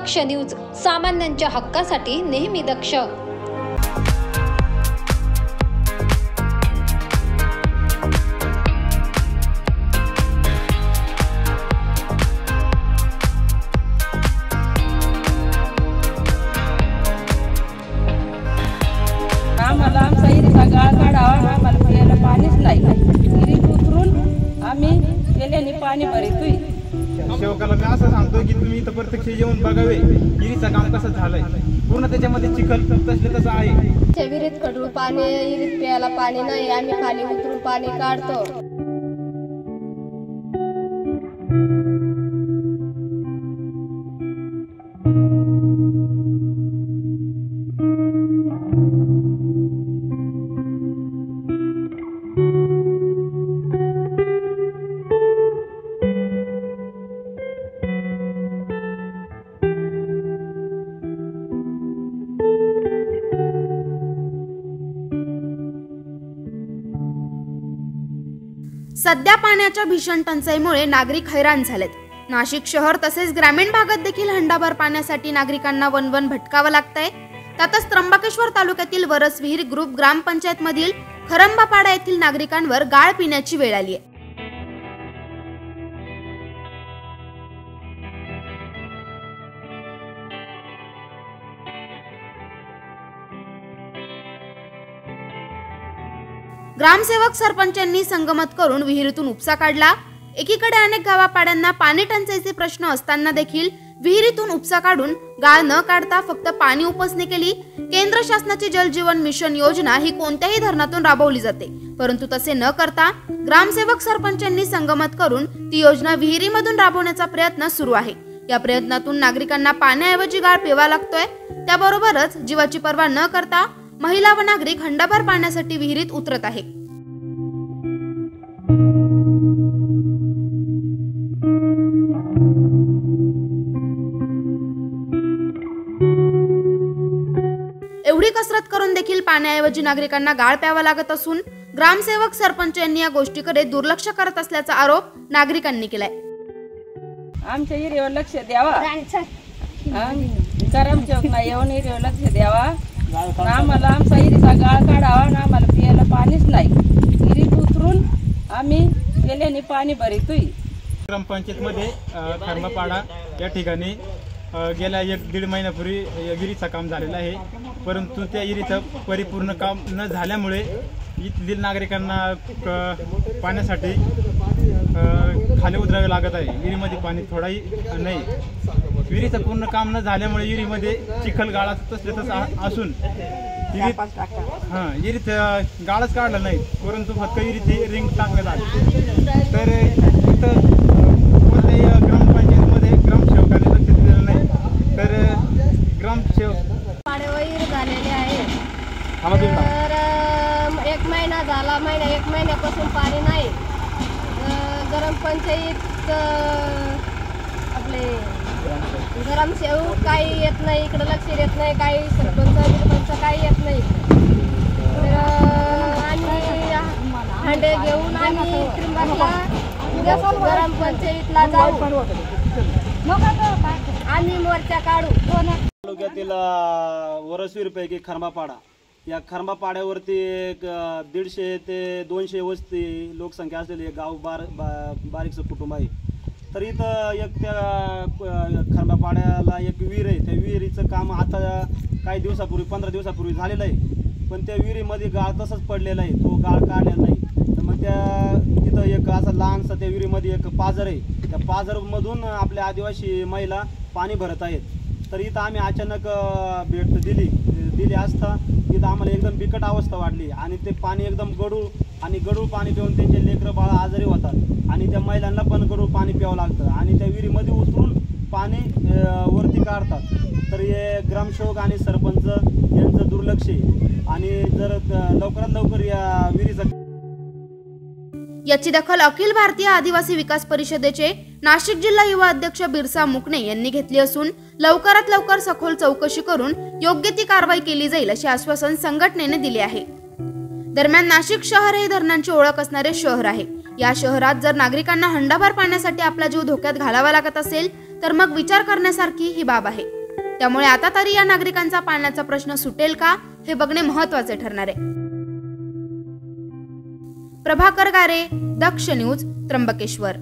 दक्ष news, सामान्यांच्या हक्कासाठी नेहमी दक्ष। आम्हाला आमचा इरीचा गाळ काढावा, आम्हाला प्यायला पाणीच नाही। इरीत उतरून आम्ही गेल्याने पाणी भरतोय। सेवकाला मी असं सांगतो की तुम्ही इथं प्रत्यक्ष येऊन बघावे इरीचं काम कसं झालंय। पूर्ण त्याच्यामध्ये चिखल तसं आहे। विहिरीत कडू पाणी, इरीत प्यायला पाणी नाही, आम्ही खाली उतरून पाणी काढतो। सध्या पाण्याच्या भीषण टंचाईमुळे नागरिक हैराण झालेत। नाशिक शहर तसेच ग्रामीण भागात देखील हंडाभर पाण्यासाठी नागरिकांना वनवन भटकावं लागतंय। त्यातच त्र्यंबकेश्वर तालुक्यातील वरस विहीर ग्रुप ग्रामपंचायत मधील खरंबापाडा येथील नागरिकांवर गाळ पिण्याची वेळ आली आहे। ग्रामसेवक सरपंचांनी संगमत करून विहिरीतून उपसा काढला। एकीकडे अनेक गावापाड्यांना पाणी टंचाईचे प्रश्न असताना देखील विहिरीतून उपसा काढून गाळ न काढता फक्त पाणी उपसणे केली। केंद्र शासनाची जल जीवन मिशन योजना ही कोणत्याही धरणातून राबवली जाते, परंतु तसे न करता ग्रामसेवक सरपंचांनी संगमत करून ती योजना विहिरीमधून राबवण्याचा प्रयत्न सुरू आहे। या प्रयत्नातून नागरिकांना पाण्याऐवजी गाळ पिवा लागतोय। त्याबरोबरच जीवाची पर्वा न करता महिला व नागरिक हंडाभर पाण्यासाठी विहिरीत उतरत आहे। एवढी कसरत करून देखील पाण्याऐवजी नागरिकांना गाळ प्यावा लागत असून ग्रामसेवक सरपंच यांनी या गोष्टीकडे दुर्लक्ष करत असल्याचा आरोप नागरिकांनी केलाय। आमच्या इरीवर लक्ष द्यावा, ग्रामसेवकांना येऊन इरीवर लक्ष द्यावा। आम्हाला आमचा इरीचा गाळ काढावा, आम्हाला प्यायला पाणीच नाही। इरीत उतरून आम्ही गेल्याने पाणी भरतोय। ग्रामपंचायत मध्ये खरंबापाडा या ठिकाणी गेल्या 1-1.5 महिन्यापूर्वी विहिरीचं काम झालेलं आहे, परंतु त्या विहिरीचं परिपूर्ण काम न झाल्यामुळे इथील नागरिकांना पाण्यासाठी खाली उतरावे लागत आहे। विहिरीमध्ये पाणी थोडाही नाही। विहिरीचं पूर्ण काम न झाल्यामुळे विहिरीमध्ये चिखल गाळा तसं असून विहिरीत गाळच काढला नाही, परंतु फक्त विहिरीची रिंग टाकण्यात आली। तर इथं कोणत्याही ग्रामपंचायतीमध्ये ग्रामसेवकाने लक्ष दिलेलं नाही। तर ग्रामसेवक पाण्यावर झालेले आहे। तर 1 महिना झाला, 1 महिन्यापासून पाणी नाही। ग्रामपंचायत आपले ग्रामसेवक काही येत नाही, इकडे लक्ष देत नाही, काही सरपंच काही येत नाही। तर आम्ही हंडे घेऊन आम्ही ग्रामपंचायतला जाऊ, आम्ही मोर्चा काढू। तालुक्यातील वरस विहीरपैकी खरंबापाडा, या खरंबापाड्यावरती एक 150 ते 200 वस्ती लोकसंख्या असलेली एक गाव बारीकचं कुटुंब आहे। तर इथं एक त्या खरंबापाड्याला एक विहीर आहे। त्या विहिरीचं काम आता काही दिवसापूर्वी 15 दिवसापूर्वी झालेलं आहे, पण त्या विहिरीमध्ये गाळ तसंच पडलेला आहे, तो गाळ काढलेला नाही। तर मग तिथं एक असं लहानसं त्या विहिरीमध्ये एक पाझर आहे, त्या पाझरमधून आपल्या आदिवासी महिला पाणी भरत आहेत। तर इथं आम्ही अचानक भेट दिली असता इथं आम्हाला एकदम बिकट अवस्था वाटली आणि ते पाणी एकदम गढूळ पाणी पिऊन त्यांचे लेकरं बाळ आजारी होतात आणि त्या महिलांना पण गढूळ पाणी प्यावं लागतं आणि त्या विहिरीमध्ये उतरून पाणी वरती काढतात। तर हे ग्रामसेवक आणि सरपंच यांचं दुर्लक्ष आहे आणि जर लवकरात लवकर या विहिरीचा याची दखल अखिल भारतीय आदिवासी विकास परिषदेचे नाशिक जिल्हा युवा अध्यक्ष बिरसा मुकणे यांनी घेतली असून लवकरात लवकर सखोल चौकशी करून योग्य ती कारवाई केली जाईल असे आश्वासन संघटनेने दिले आहे। दरम्यान नाशिक शहर हे धरणांची ओळख असणारे शहर आहे। या शहरात जर नागरिकांना हंडाभर पाण्यासाठी आपला जीव धोक्यात घालावा लागत असेल तर मग विचार करण्यासारखी ही बाब आहे। त्यामुळे आता तरी या नागरिकांचा पाण्याचा प्रश्न सुटेल का हे बघणे महत्त्वाचे ठरणार आहे। प्रभाकर गारे, दक्ष न्यूज, त्र्यंबकेश्वर।